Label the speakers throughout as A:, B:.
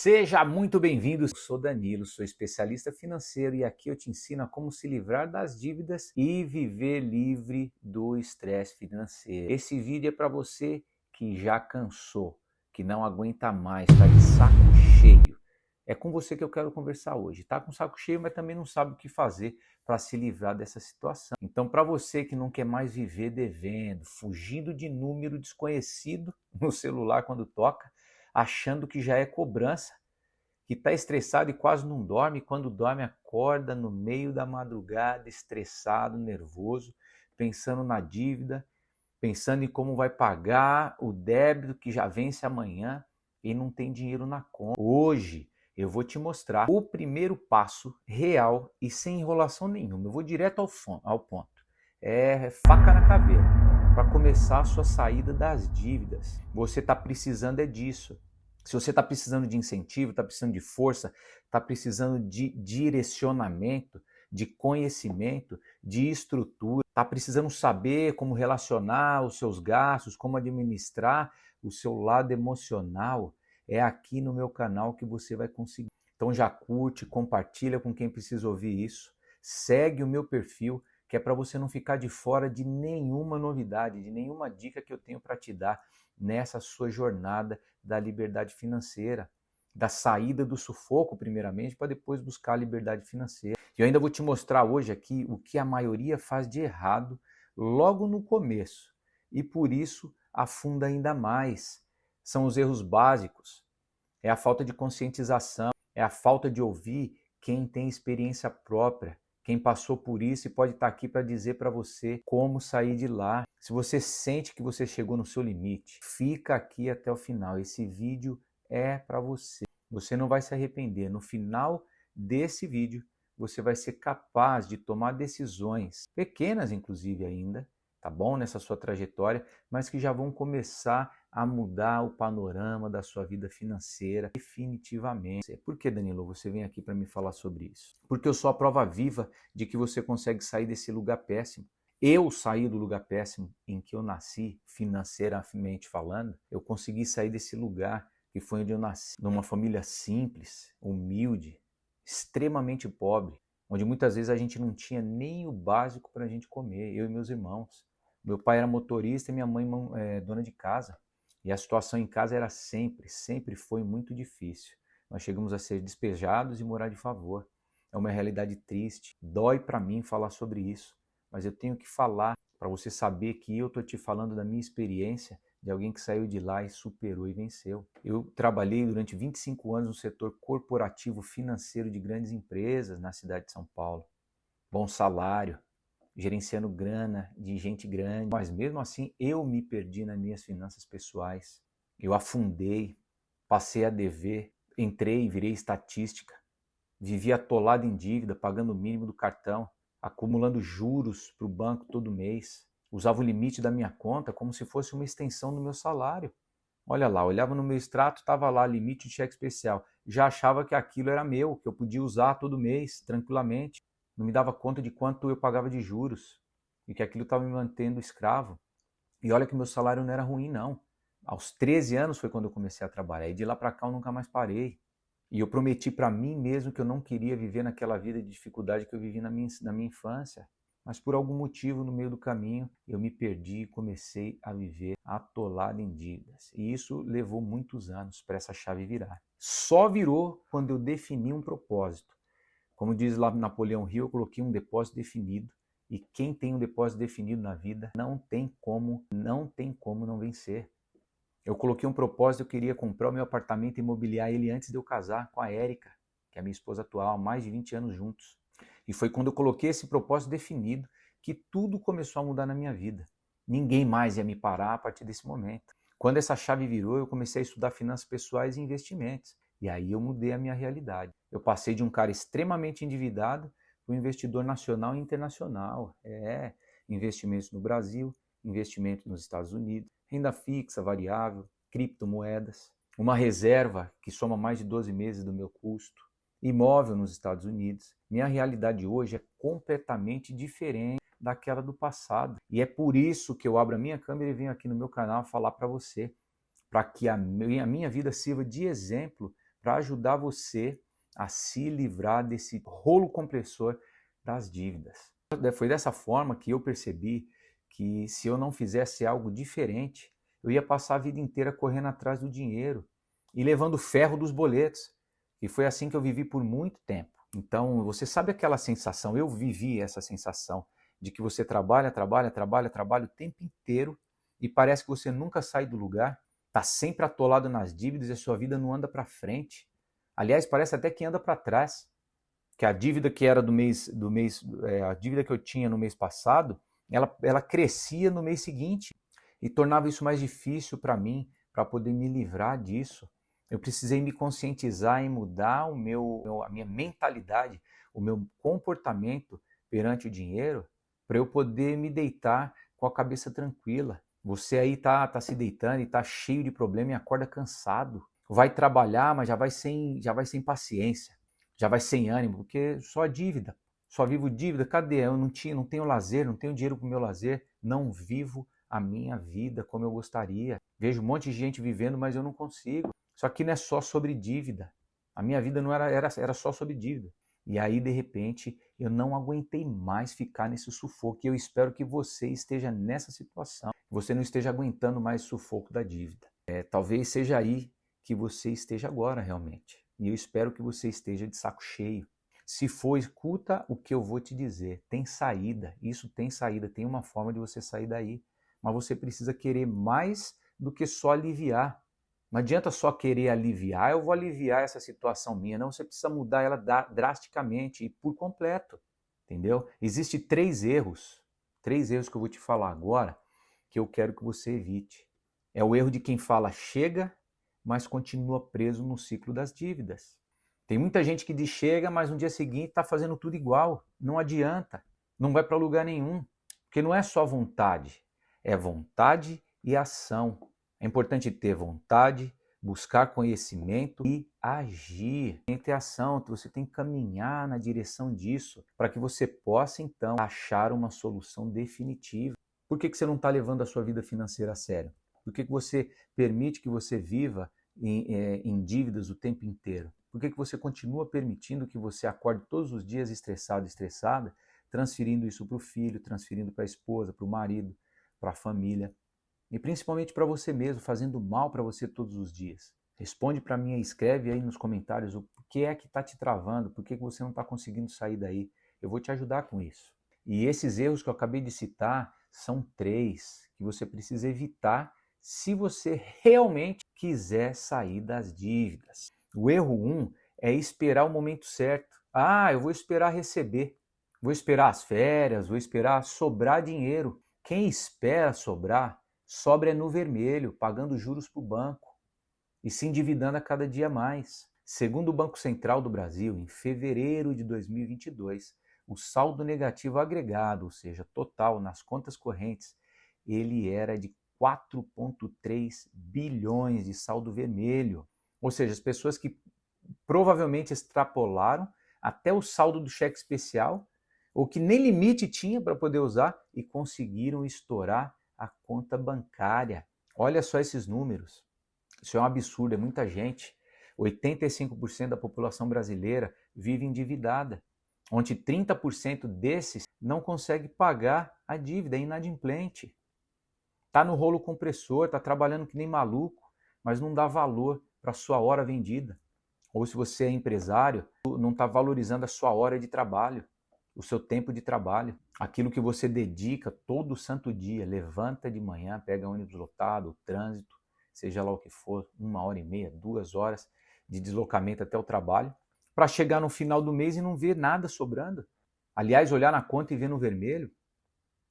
A: Seja muito bem-vindo, eu sou Danilo, sou especialista financeiro e aqui eu te ensino a como se livrar das dívidas e viver livre do estresse financeiro. Esse vídeo é para você que já cansou, que não aguenta mais, está de saco cheio. É com você que eu quero conversar hoje. Está com saco cheio, mas também não sabe o que fazer para se livrar dessa situação. Então, para você que não quer mais viver devendo, fugindo de número desconhecido no celular quando toca, achando que já é cobrança, que está estressado e quase não dorme, quando dorme acorda no meio da madrugada, estressado, nervoso, pensando na dívida, pensando em como vai pagar o débito que já vence amanhã e não tem dinheiro na conta. Hoje eu vou te mostrar o primeiro passo real e sem enrolação nenhuma. Eu vou direto ao ponto. É faca na caveira para começar a sua saída das dívidas. Você está precisando é disso. Se você está precisando de incentivo, está precisando de força, está precisando de direcionamento, de conhecimento, de estrutura, está precisando saber como relacionar os seus gastos, como administrar o seu lado emocional, é aqui no meu canal que você vai conseguir. Então já curte, compartilha com quem precisa ouvir isso, segue o meu perfil, que é para você não ficar de fora de nenhuma novidade, de nenhuma dica que eu tenho para te dar nessa sua jornada da liberdade financeira, da saída do sufoco primeiramente, para depois buscar a liberdade financeira. E eu ainda vou te mostrar hoje aqui o que a maioria faz de errado logo no começo e por isso afunda ainda mais. São os erros básicos, é a falta de conscientização, é a falta de ouvir quem tem experiência própria, quem passou por isso e pode estar aqui para dizer para você como sair de lá. Se você sente que você chegou no seu limite, fica aqui até o final. Esse vídeo é para você. Você não vai se arrepender. No final desse vídeo, você vai ser capaz de tomar decisões, pequenas inclusive ainda, tá bom? Nessa sua trajetória, mas que já vão começar a mudar o panorama da sua vida financeira definitivamente. Por que, Danilo, você vem aqui para me falar sobre isso? Porque eu sou a prova viva de que você consegue sair desse lugar péssimo. Eu saí do lugar péssimo em que eu nasci, financeiramente falando. Eu consegui sair desse lugar que foi onde eu nasci, numa família simples, humilde, extremamente pobre, onde muitas vezes a gente não tinha nem o básico para a gente comer, eu e meus irmãos. Meu pai era motorista e minha mãe dona de casa. E a situação em casa era sempre foi muito difícil. Nós chegamos a ser despejados e morar de favor. É uma realidade triste. Dói para mim falar sobre isso. Mas eu tenho que falar para você saber que eu estou te falando da minha experiência de alguém que saiu de lá e superou e venceu. Eu trabalhei durante 25 anos no setor corporativo financeiro de grandes empresas na cidade de São Paulo. Bom salário, gerenciando grana de gente grande, mas mesmo assim eu me perdi nas minhas finanças pessoais. Eu afundei, passei a dever, entrei e virei estatística, vivi atolado em dívida, pagando o mínimo do cartão, acumulando juros para o banco todo mês, usava o limite da minha conta como se fosse uma extensão do meu salário. Olha lá, olhava no meu extrato, estava lá, limite de cheque especial. Já achava que aquilo era meu, que eu podia usar todo mês, tranquilamente. Não me dava conta de quanto eu pagava de juros e que aquilo estava me mantendo escravo. E olha que meu salário não era ruim, não. Aos 13 anos foi quando eu comecei a trabalhar e de lá para cá eu nunca mais parei. E eu prometi para mim mesmo que eu não queria viver naquela vida de dificuldade que eu vivi na minha infância. Mas por algum motivo, no meio do caminho, eu me perdi e comecei a viver atolado em dívidas. E isso levou muitos anos para essa chave virar. Só virou quando eu defini um propósito. Como diz lá Napoleão Hill, eu coloquei um depósito definido. E quem tem um depósito definido na vida não tem como não vencer. Eu coloquei um propósito, eu queria comprar o meu apartamento e imobiliar ele antes de eu casar com a Érica, que é a minha esposa atual, há mais de 20 anos juntos. E foi quando eu coloquei esse propósito definido que tudo começou a mudar na minha vida. Ninguém mais ia me parar a partir desse momento. Quando essa chave virou, eu comecei a estudar finanças pessoais e investimentos. E aí eu mudei a minha realidade. Eu passei de um cara extremamente endividado para um investidor nacional e internacional. Investimentos no Brasil, investimentos nos Estados Unidos, renda fixa, variável, criptomoedas, uma reserva que soma mais de 12 meses do meu custo, imóvel nos Estados Unidos. Minha realidade hoje é completamente diferente daquela do passado. E é por isso que eu abro a minha câmera e venho aqui no meu canal falar para você, para que a minha vida sirva de exemplo para ajudar você a se livrar desse rolo compressor das dívidas. Foi dessa forma que eu percebi que se eu não fizesse algo diferente, eu ia passar a vida inteira correndo atrás do dinheiro e levando ferro dos boletos. E foi assim que eu vivi por muito tempo. Então, você sabe aquela sensação, eu vivi essa sensação de que você trabalha o tempo inteiro e parece que você nunca sai do lugar, está sempre atolado nas dívidas e a sua vida não anda para frente. Aliás, parece até que anda para trás, que a dívida que era a dívida que eu tinha no mês passado, ela crescia no mês seguinte e tornava isso mais difícil para mim, para poder me livrar disso. Eu precisei me conscientizar e mudar a minha mentalidade, o meu comportamento perante o dinheiro, para eu poder me deitar com a cabeça tranquila. Você aí tá se deitando e tá cheio de problema e acorda cansado. Vai trabalhar, mas já vai sem paciência, já vai sem ânimo, porque só dívida. Só vivo dívida. Cadê? Eu não tenho lazer, não tenho dinheiro para o meu lazer, não vivo a minha vida como eu gostaria. Vejo um monte de gente vivendo, mas eu não consigo. Só que não é só sobre dívida. A minha vida não era só sobre dívida. E aí, de repente, eu não aguentei mais ficar nesse sufoco. E eu espero que você esteja nessa situação. Você não esteja aguentando mais o sufoco da dívida. Talvez seja aí que você esteja agora, realmente. E eu espero que você esteja de saco cheio. Se for, escuta o que eu vou te dizer. Tem saída. Isso tem saída. Tem uma forma de você sair daí. Mas você precisa querer mais do que só aliviar. Não adianta só querer aliviar, eu vou aliviar essa situação minha. Não, você precisa mudar ela drasticamente e por completo, entendeu? Existem três erros que eu vou te falar agora, que eu quero que você evite. É o erro de quem fala chega, mas continua preso no ciclo das dívidas. Tem muita gente que diz chega, mas no dia seguinte está fazendo tudo igual. Não adianta, não vai para lugar nenhum, porque não é só vontade, é vontade e ação. É importante ter vontade, buscar conhecimento e agir. Tem que ter ação, você tem que caminhar na direção disso para que você possa, então, achar uma solução definitiva. Por que você não está levando a sua vida financeira a sério? Por que você permite que você viva em dívidas o tempo inteiro? Por que você continua permitindo que você acorde todos os dias estressada, transferindo isso para o filho, transferindo para a esposa, para o marido, para a família? E principalmente para você mesmo, fazendo mal para você todos os dias. Responde para mim e escreve aí nos comentários o que é que está te travando, por que você não está conseguindo sair daí. Eu vou te ajudar com isso. E esses erros que eu acabei de citar são 3 que você precisa evitar se você realmente quiser sair das dívidas. O erro 1 é esperar o momento certo. Eu vou esperar receber, vou esperar as férias, vou esperar sobrar dinheiro. Quem espera sobra no vermelho, pagando juros para o banco e se endividando a cada dia mais. Segundo o Banco Central do Brasil, em fevereiro de 2022, o saldo negativo agregado, ou seja, total nas contas correntes, ele era de 4,3 bilhões de saldo vermelho. Ou seja, as pessoas que provavelmente extrapolaram até o saldo do cheque especial, ou que nem limite tinha para poder usar e conseguiram estourar a conta bancária. Olha só esses números. Isso é um absurdo, é muita gente. 85% da população brasileira vive endividada, onde 30% desses não consegue pagar a dívida, é inadimplente. Está no rolo compressor, está trabalhando que nem maluco, mas não dá valor para a sua hora vendida. Ou se você é empresário, não está valorizando a sua hora de trabalho, o seu tempo de trabalho, aquilo que você dedica todo santo dia, levanta de manhã, pega ônibus lotado, trânsito, seja lá o que for, 1h30, 2 horas de deslocamento até o trabalho, para chegar no final do mês e não ver nada sobrando. Aliás, olhar na conta e ver no vermelho.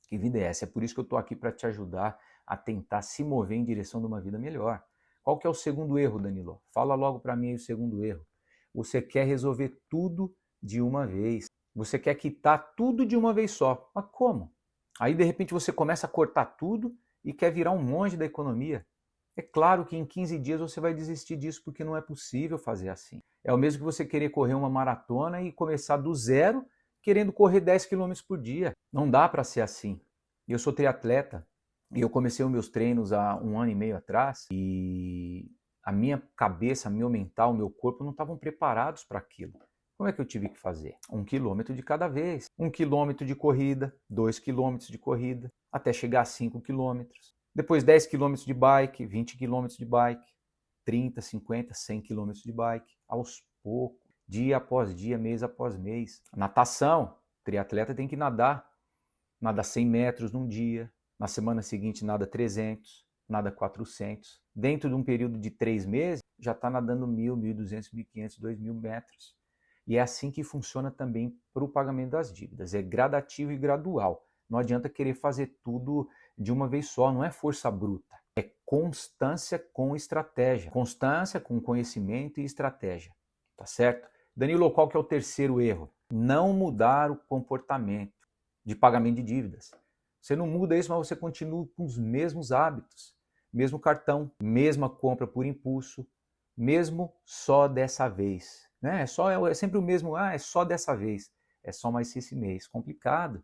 A: Que vida é essa? É por isso que eu estou aqui para te ajudar a tentar se mover em direção de uma vida melhor. Qual que é o segundo erro, Danilo? Fala logo para mim aí o segundo erro. Você quer resolver tudo de uma vez. Você quer quitar tudo de uma vez só. Mas como? Aí, de repente, você começa a cortar tudo e quer virar um monge da economia. É claro que em 15 dias você vai desistir disso, porque não é possível fazer assim. É o mesmo que você querer correr uma maratona e começar do zero, querendo correr 10 km por dia. Não dá para ser assim. Eu sou triatleta e eu comecei os meus treinos há 1 ano e meio atrás e A minha cabeça, meu mental, meu corpo não estavam preparados para aquilo. Como é que eu tive que fazer? 1 quilômetro de cada vez. 1 quilômetro de corrida, 2 quilômetros de corrida, até chegar a 5 quilômetros. Depois 10 quilômetros de bike, 20 quilômetros de bike, 30, 50, 100 quilômetros de bike. Aos poucos, dia após dia, mês após mês. Natação, triatleta tem que nadar. Nada 100 metros num dia. Na semana seguinte nada 300, nada 400. Dentro de um período de 3 meses, já está nadando 1.000, 1.200, 1.500, 2.000 metros. E é assim que funciona também para o pagamento das dívidas. É gradativo e gradual. Não adianta querer fazer tudo de uma vez só, não é força bruta. É constância com estratégia. Constância com conhecimento e estratégia. Tá certo? Danilo, qual que é o terceiro erro? Não mudar o comportamento de pagamento de dívidas. Você não muda isso, mas você continua com os mesmos hábitos. Mesmo cartão, mesma compra por impulso, mesmo só dessa vez. Né? É sempre o mesmo, é só dessa vez. É só mais esse mês. Complicado.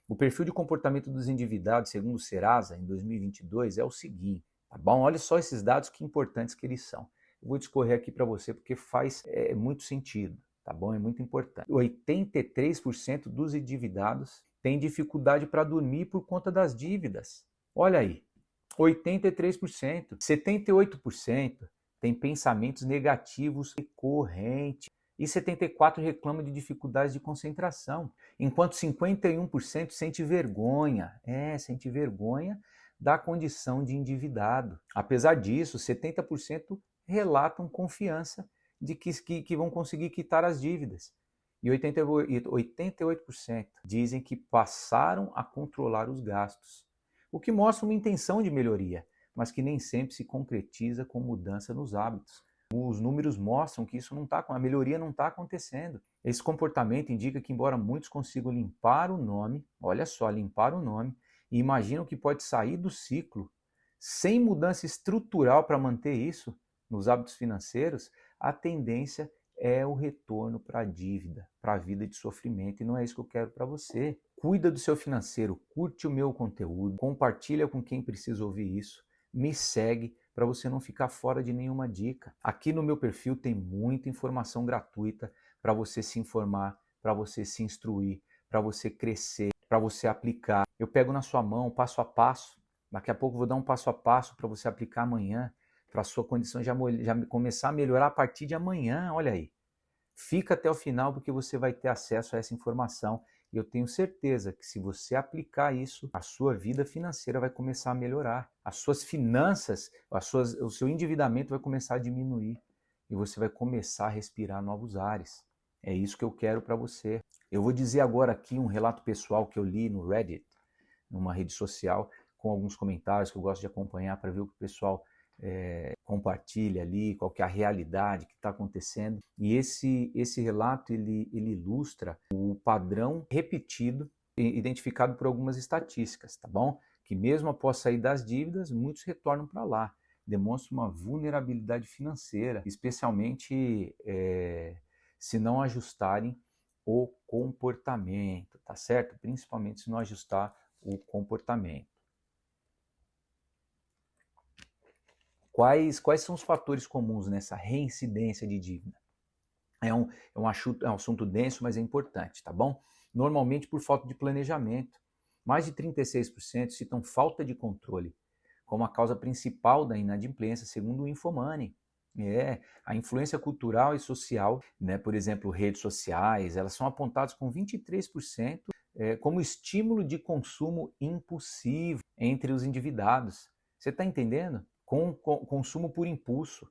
A: O perfil de comportamento dos endividados, segundo o Serasa, em 2022, é o seguinte, tá bom? Olha só esses dados que importantes que eles são. Eu vou discorrer aqui para você porque faz muito sentido, tá bom? É muito importante. 83% dos endividados têm dificuldade para dormir por conta das dívidas. Olha aí, 83%. 78% tem pensamentos negativos recorrentes. E 74% reclama de dificuldades de concentração, enquanto 51% sente vergonha. Sente vergonha da condição de endividado. Apesar disso, 70% relatam confiança de que vão conseguir quitar as dívidas. E 88% dizem que passaram a controlar os gastos, o que mostra uma intenção de melhoria, mas que nem sempre se concretiza com mudança nos hábitos. Os números mostram que a melhoria não está acontecendo. Esse comportamento indica que, embora muitos consigam limpar o nome, olha só, limpar o nome, e imaginam que pode sair do ciclo sem mudança estrutural para manter isso nos hábitos financeiros, a tendência é o retorno para a dívida, para a vida de sofrimento, e não é isso que eu quero para você. Cuida do seu financeiro, curte o meu conteúdo, compartilha com quem precisa ouvir isso, me segue para você não ficar fora de nenhuma dica. Aqui no meu perfil tem muita informação gratuita para você se informar, para você se instruir, para você crescer, para você aplicar. Eu pego na sua mão, passo a passo. Daqui a pouco eu vou dar um passo a passo para você aplicar amanhã, para a sua condição já começar a melhorar a partir de amanhã. Olha aí. Fica até o final porque você vai ter acesso a essa informação. E eu tenho certeza que se você aplicar isso, a sua vida financeira vai começar a melhorar. As suas finanças, o seu endividamento vai começar a diminuir. E você vai começar a respirar novos ares. É isso que eu quero para você. Eu vou dizer agora aqui um relato pessoal que eu li no Reddit, numa rede social, com alguns comentários que eu gosto de acompanhar para ver o que o pessoal compartilha ali, qual que é a realidade que está acontecendo. E esse relato ele ilustra o padrão repetido, identificado por algumas estatísticas, tá bom? Que mesmo após sair das dívidas, muitos retornam para lá. Demonstra uma vulnerabilidade financeira, especialmente se não ajustarem o comportamento, tá certo? Principalmente se não ajustar o comportamento. Quais são os fatores comuns nessa reincidência de dívida? É um assunto denso, mas é importante, tá bom? Normalmente por falta de planejamento. Mais de 36% citam falta de controle como a causa principal da inadimplência, segundo o Infomoney. A influência cultural e social, né, por exemplo, redes sociais, elas são apontadas com 23% como estímulo de consumo impulsivo entre os endividados. Você está entendendo? Com consumo por impulso.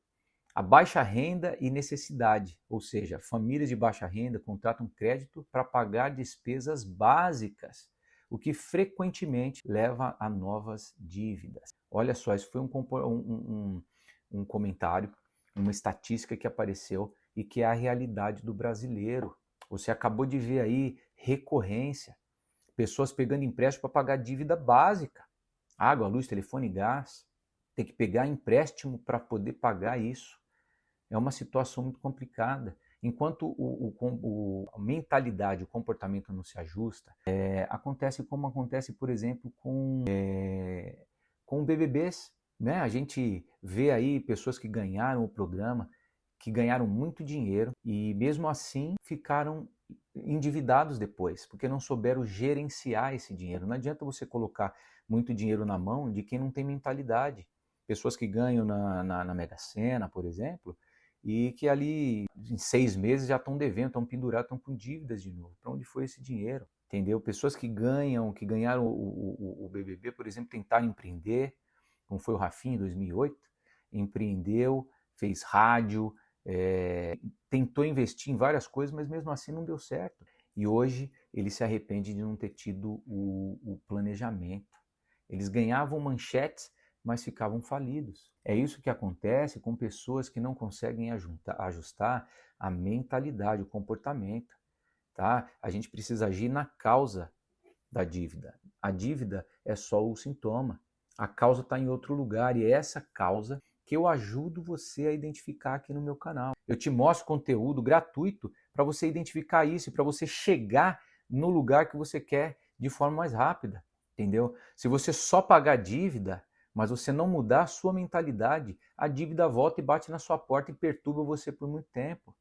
A: A baixa renda e necessidade, ou seja, famílias de baixa renda contratam crédito para pagar despesas básicas, o que frequentemente leva a novas dívidas. Olha só, isso foi um comentário, uma estatística que apareceu e que é a realidade do brasileiro. Você acabou de ver aí recorrência, pessoas pegando empréstimo para pagar dívida básica, água, luz, telefone, gás. Tem que pegar empréstimo para poder pagar isso. É uma situação muito complicada. Enquanto a mentalidade, o comportamento não se ajusta, acontece como acontece, por exemplo, com BBBs. né? A gente vê aí pessoas que ganharam o programa, que ganharam muito dinheiro e mesmo assim ficaram endividados depois, porque não souberam gerenciar esse dinheiro. Não adianta você colocar muito dinheiro na mão de quem não tem mentalidade. Pessoas que ganham na Mega Sena, por exemplo, e que ali em 6 meses já estão devendo, estão pendurados, estão com dívidas de novo. Para onde foi esse dinheiro? Entendeu? Pessoas que ganharam o BBB, por exemplo, tentaram empreender, como foi o Rafinha em 2008, empreendeu, fez rádio, tentou investir em várias coisas, mas mesmo assim não deu certo. E hoje ele se arrepende de não ter tido o planejamento. Eles ganhavam manchetes, mas ficavam falidos. É isso que acontece com pessoas que não conseguem ajustar a mentalidade, o comportamento. Tá? A gente precisa agir na causa da dívida. A dívida é só o sintoma. A causa está em outro lugar e é essa causa que eu ajudo você a identificar aqui no meu canal. Eu te mostro conteúdo gratuito para você identificar isso, para você chegar no lugar que você quer de forma mais rápida, entendeu? Se você só pagar dívida, mas você não mudar a sua mentalidade, a dívida volta e bate na sua porta e perturba você por muito tempo.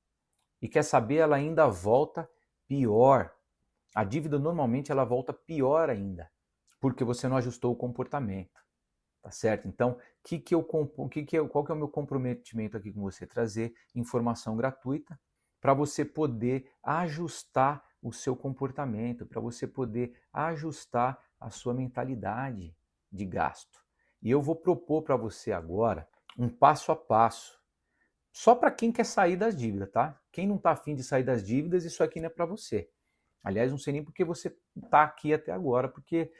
A: E quer saber, ela ainda volta pior. A dívida normalmente ela volta pior ainda, porque você não ajustou o comportamento, tá certo? Então, qual que é o meu comprometimento aqui com você? Trazer informação gratuita para você poder ajustar o seu comportamento, para você poder ajustar a sua mentalidade de gasto. E eu vou propor para você agora um passo a passo, só para quem quer sair das dívidas, tá? Quem não está afim de sair das dívidas, isso aqui não é para você. Aliás, não sei nem porque você está aqui até agora, porque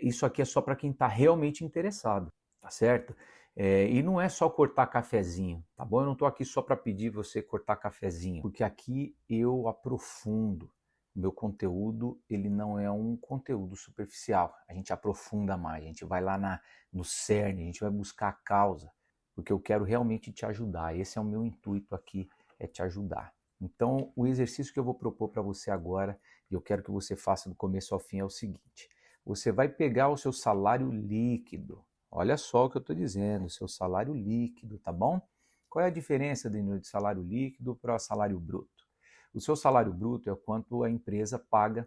A: isso aqui é só para quem está realmente interessado, tá certo? E não é só cortar cafezinho, tá bom? Eu não estou aqui só para pedir você cortar cafezinho, porque aqui eu aprofundo. O meu conteúdo, ele não é um conteúdo superficial. A gente aprofunda mais, a gente vai lá no cerne, a gente vai buscar a causa, porque eu quero realmente te ajudar. Esse é o meu intuito aqui, é te ajudar. Então, o exercício que eu vou propor para você agora, e eu quero que você faça do começo ao fim, é o seguinte: você vai pegar o seu salário líquido. Olha só o que eu estou dizendo, o seu salário líquido, tá bom? Qual é a diferença de salário líquido para salário bruto? O seu salário bruto é o quanto a empresa paga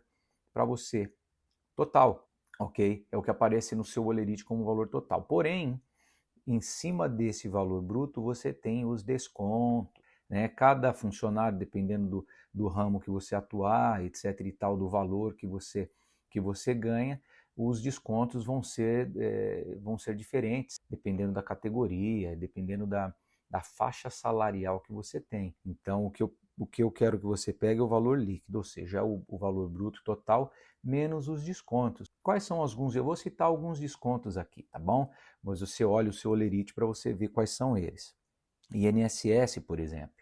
A: para você, total, ok? É o que aparece no seu Olerite como valor total. Porém, em cima desse valor bruto, você tem os descontos, né? Cada funcionário, dependendo do ramo que você atuar, etc. e tal, do valor que você ganha, os descontos vão ser diferentes, dependendo da categoria, dependendo da faixa salarial que você tem. Então, o que eu quero que você pegue é o valor líquido, ou seja, o valor bruto total menos os descontos. Quais são alguns? Eu vou citar alguns descontos aqui, tá bom? Mas você olha o seu Olerite para você ver quais são eles. INSS, por exemplo,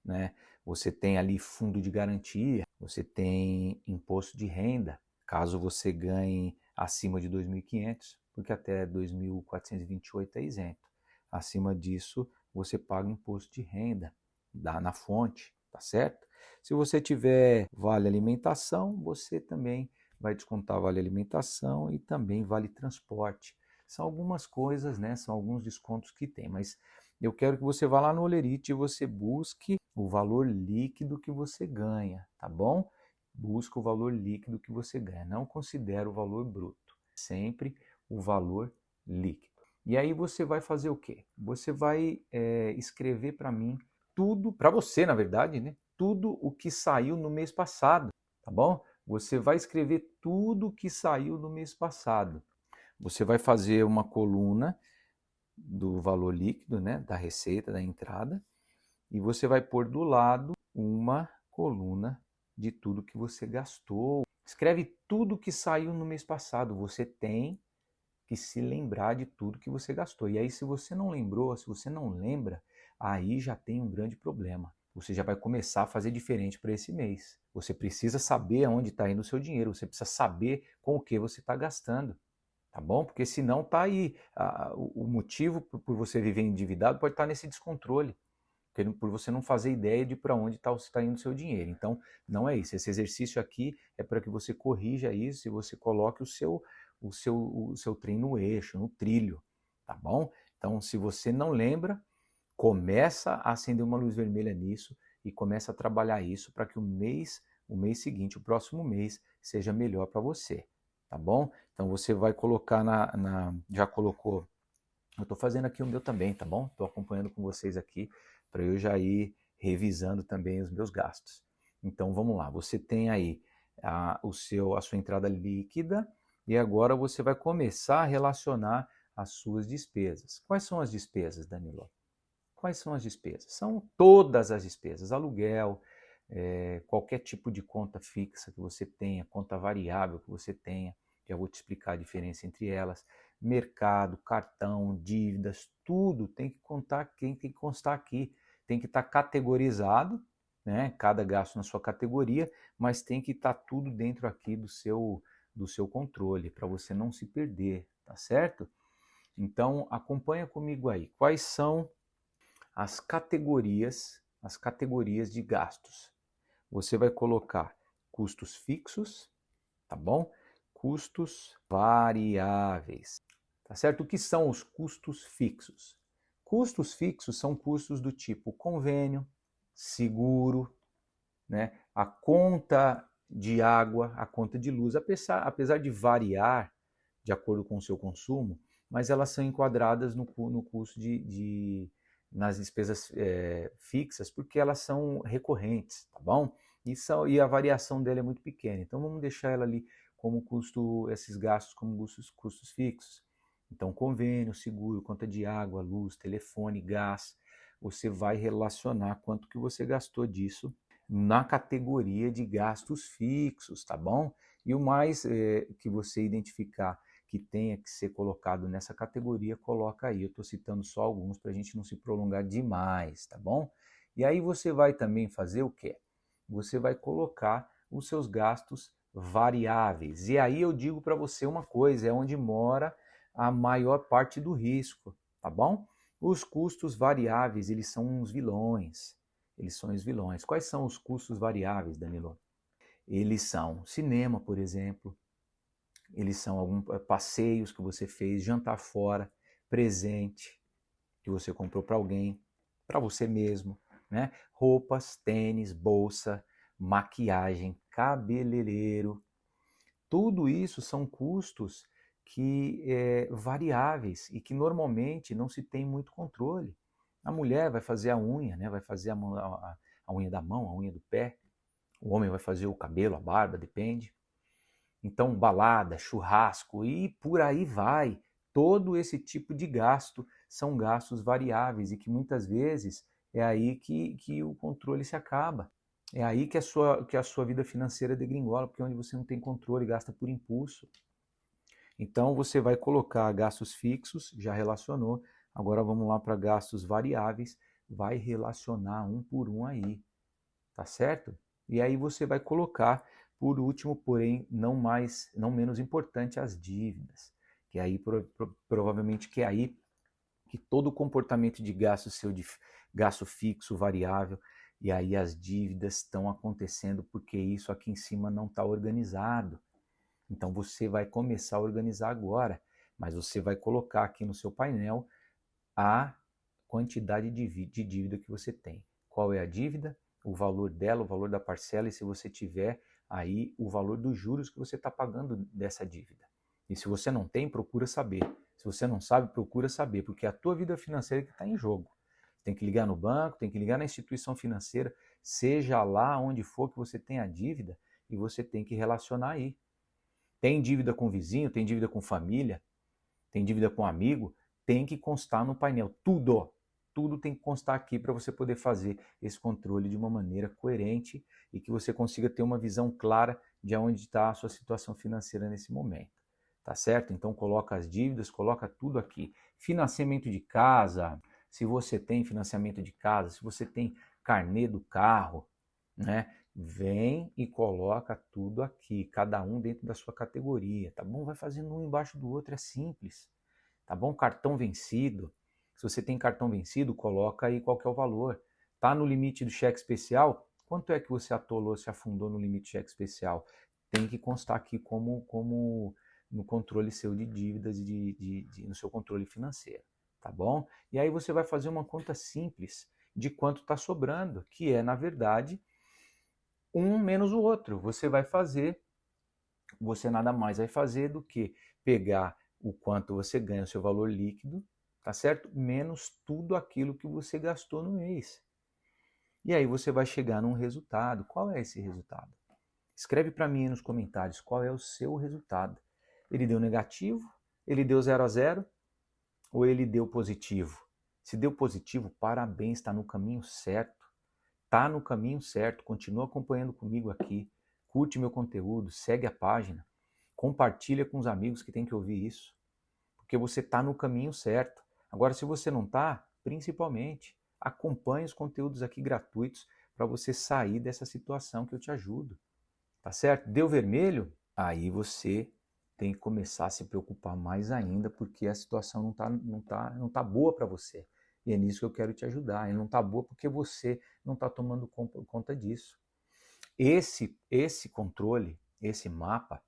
A: né? Você tem ali fundo de garantia, você tem imposto de renda, caso você ganhe acima de 2.500, porque até 2.428 é isento. Acima disso, você paga imposto de renda, dá na fonte, tá certo? Se você tiver vale alimentação, você também vai descontar vale alimentação e também vale transporte. São algumas coisas, né? São alguns descontos que tem, mas eu quero que você vá lá no Olerite e você busque o valor líquido que você ganha, tá bom? Busca o valor líquido que você ganha. Não considera o valor bruto. Sempre o valor líquido. E aí você vai fazer o quê? Você vai escrever para mim tudo, para você na verdade, né? Tudo o que saiu no mês passado, tá bom? Você vai escrever tudo o que saiu no mês passado. Você vai fazer uma coluna do valor líquido, né, da receita, da entrada, e você vai pôr do lado uma coluna de tudo que você gastou. Escreve tudo que saiu no mês passado. Você tem que se lembrar de tudo que você gastou. E aí, se você não lembrou, se você não lembra, aí já tem um grande problema. Você já vai começar a fazer diferente para esse mês. Você precisa saber aonde está indo o seu dinheiro. Você precisa saber com o que você está gastando. Tá bom? Porque senão tá aí. O motivo por você viver endividado pode estar nesse descontrole, por você não fazer ideia de para onde está indo o seu dinheiro. Então, não é isso. Esse exercício aqui é para que você corrija isso e você coloque o seu trem no eixo, no trilho. tá bom? Então, se você não lembra, começa a acender uma luz vermelha nisso e começa a trabalhar isso para que o mês seguinte, o próximo mês, seja melhor para você, tá bom? Então você vai colocar já colocou, eu estou fazendo aqui o meu também, tá bom? Estou acompanhando com vocês aqui para eu já ir revisando também os meus gastos. Então vamos lá, você tem aí a sua entrada líquida e agora você vai começar a relacionar as suas despesas. Quais são as despesas, Danilo? Quais são as despesas? São todas as despesas, aluguel, qualquer tipo de conta fixa que você tenha, conta variável que você tenha, já vou te explicar a diferença entre elas, mercado, cartão, dívidas, tudo tem que tem que constar aqui, tem que estar categorizado, né? Cada gasto na sua categoria, mas tem que estar tudo dentro aqui do seu controle, para você não se perder, tá certo? Então acompanha comigo aí. Quais são as categorias de gastos? Você vai colocar custos fixos, tá bom? Custos variáveis, tá certo? O que são os custos fixos? Custos fixos são custos do tipo convênio, seguro, né? A conta de água, a conta de luz, apesar de variar de acordo com o seu consumo, mas elas são enquadradas no custo nas despesas fixas, porque elas são recorrentes, tá bom? E a variação dela é muito pequena. Então vamos deixar ela ali como custo, esses gastos como custos fixos. Então convênio, seguro, conta de água, luz, telefone, gás, você vai relacionar quanto que você gastou disso na categoria de gastos fixos, tá bom? E o mais que você identificar que tenha que ser colocado nessa categoria, coloca aí. Eu estou citando só alguns para a gente não se prolongar demais, tá bom? E aí você vai também fazer o quê? Você vai colocar os seus gastos variáveis. E aí eu digo para você uma coisa, é onde mora a maior parte do risco, tá bom? Os custos variáveis, eles são uns vilões. Eles são os vilões. Quais são os custos variáveis, Danilo? Eles são cinema, por exemplo. Eles são alguns passeios que você fez, jantar fora, presente que você comprou para alguém, para você mesmo, né? Roupas, tênis, bolsa, maquiagem, cabeleireiro. Tudo isso são custos que variáveis e que normalmente não se tem muito controle. A mulher vai fazer a unha, né? Vai fazer a unha da mão, a unha do pé. O homem vai fazer o cabelo, a barba, depende. Então, balada, churrasco e por aí vai. Todo esse tipo de gasto são gastos variáveis e que muitas vezes é aí que o controle se acaba. É aí que a sua vida financeira degringola, porque é onde você não tem controle, gasta por impulso. Então, você vai colocar gastos fixos, já relacionou. Agora vamos lá para gastos variáveis, vai relacionar um por um aí, tá certo? E aí você vai colocar, por último, porém não menos importante, as dívidas, que aí provavelmente que é aí que todo o comportamento de gasto seu, de gasto fixo, variável, e aí as dívidas estão acontecendo porque isso aqui em cima não está organizado. Então você vai começar a organizar agora, mas você vai colocar aqui no seu painel a quantidade de dívida que você tem. Qual é a dívida? O valor dela, o valor da parcela e se você tiver aí o valor dos juros que você está pagando dessa dívida. E se você não tem, procura saber. Se você não sabe, procura saber, porque é a tua vida financeira que está em jogo. Tem que ligar no banco, tem que ligar na instituição financeira, seja lá onde for que você tenha dívida, e você tem que relacionar aí. Tem dívida com vizinho, tem dívida com família, tem dívida com amigo, tem que constar no painel. Tudo tem que constar aqui para você poder fazer esse controle de uma maneira coerente e que você consiga ter uma visão clara de onde está a sua situação financeira nesse momento. Tá certo? Então coloca as dívidas, coloca tudo aqui. Financiamento de casa, se você tem financiamento de casa, se você tem carnê do carro, né? Vem e coloca tudo aqui, cada um dentro da sua categoria, tá bom? Vai fazendo um embaixo do outro, é simples, tá bom? Cartão vencido, se você tem cartão vencido, coloca aí qual que é o valor. Tá no limite do cheque especial? Quanto é que você atolou, se afundou no limite do cheque especial? Tem que constar aqui como no controle seu de dívidas, no seu controle financeiro, tá bom? E aí você vai fazer uma conta simples de quanto está sobrando, que é, na verdade, um menos o outro. Você nada mais vai fazer do que pegar o quanto você ganha, o seu valor líquido, tá certo? Menos tudo aquilo que você gastou no mês. E aí você vai chegar num resultado. Qual é esse resultado? Escreve para mim aí nos comentários qual é o seu resultado. Ele deu negativo? Ele deu 0 a 0? Ou ele deu positivo? Se deu positivo, parabéns, está no caminho certo. Está no caminho certo. Continua acompanhando comigo aqui. Curte meu conteúdo, segue a página. Compartilha com os amigos que têm que ouvir isso. Porque você está no caminho certo. Agora, se você não está, principalmente, acompanhe os conteúdos aqui gratuitos para você sair dessa situação que eu te ajudo. Tá certo? Deu vermelho? Aí você tem que começar a se preocupar mais ainda, porque a situação não tá boa para você. E é nisso que eu quero te ajudar. E não tá boa porque você não está tomando conta disso. Esse controle, esse mapa,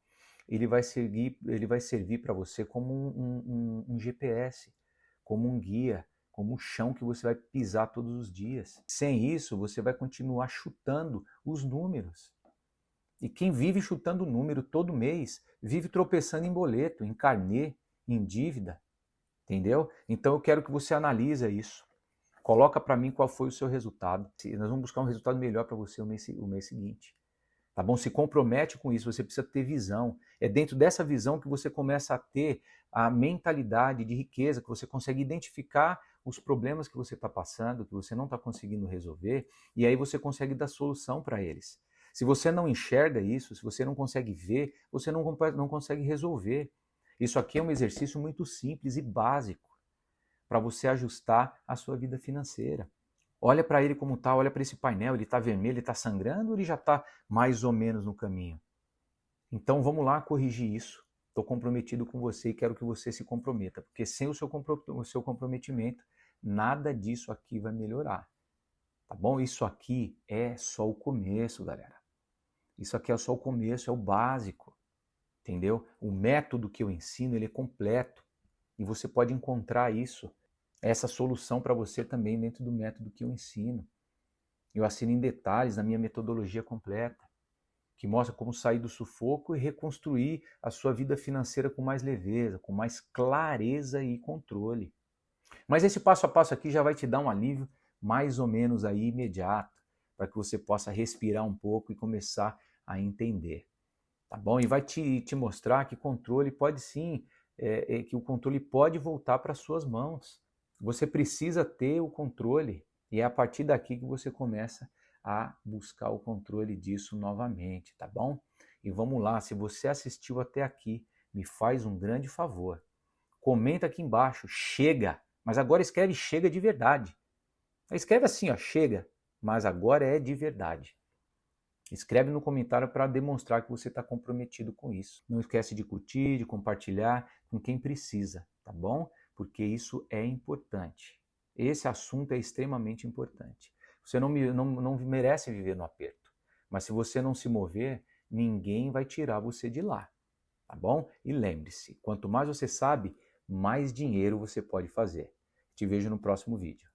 A: ele vai servir para você como um GPS, como um guia, como o chão que você vai pisar todos os dias. Sem isso, você vai continuar chutando os números. E quem vive chutando número todo mês, vive tropeçando em boleto, em carnê, em dívida. Entendeu? Então eu quero que você analise isso. Coloca para mim qual foi o seu resultado. Nós vamos buscar um resultado melhor para você o mês seguinte. Tá bom? Se compromete com isso, você precisa ter visão. É dentro dessa visão que você começa a ter a mentalidade de riqueza, que você consegue identificar os problemas que você está passando, que você não está conseguindo resolver, e aí você consegue dar solução para eles. Se você não enxerga isso, se você não consegue ver, você não consegue resolver. Isso aqui é um exercício muito simples e básico para você ajustar a sua vida financeira. Olha para ele como está, olha para esse painel, ele está vermelho, ele está sangrando ou ele já está mais ou menos no caminho? Então vamos lá corrigir isso. Estou comprometido com você e quero que você se comprometa, porque sem o seu comprometimento, nada disso aqui vai melhorar. Tá bom? Isso aqui é só o começo, galera. Isso aqui é só o começo, é o básico. Entendeu? O método que eu ensino, ele é completo. E você pode encontrar isso, essa solução para você também dentro do método que eu ensino. Eu assino em detalhes na minha metodologia completa, que mostra como sair do sufoco e reconstruir a sua vida financeira com mais leveza, com mais clareza e controle. Mas esse passo a passo aqui já vai te dar um alívio mais ou menos aí imediato, para que você possa respirar um pouco e começar a entender. Tá bom? E vai te mostrar que controle pode sim, que o controle pode voltar para suas mãos. Você precisa ter o controle e é a partir daqui que você começa a buscar o controle disso novamente, tá bom? E vamos lá, se você assistiu até aqui, me faz um grande favor. Comenta aqui embaixo, chega, mas agora escreve chega de verdade. Escreve assim, ó, chega, mas agora é de verdade. Escreve no comentário para demonstrar que você está comprometido com isso. Não esquece de curtir, de compartilhar com quem precisa, tá bom? Porque isso é importante. Esse assunto é extremamente importante. Você não merece viver no aperto. Mas se você não se mover, ninguém vai tirar você de lá, tá bom? E lembre-se, quanto mais você sabe, mais dinheiro você pode fazer. Te vejo no próximo vídeo.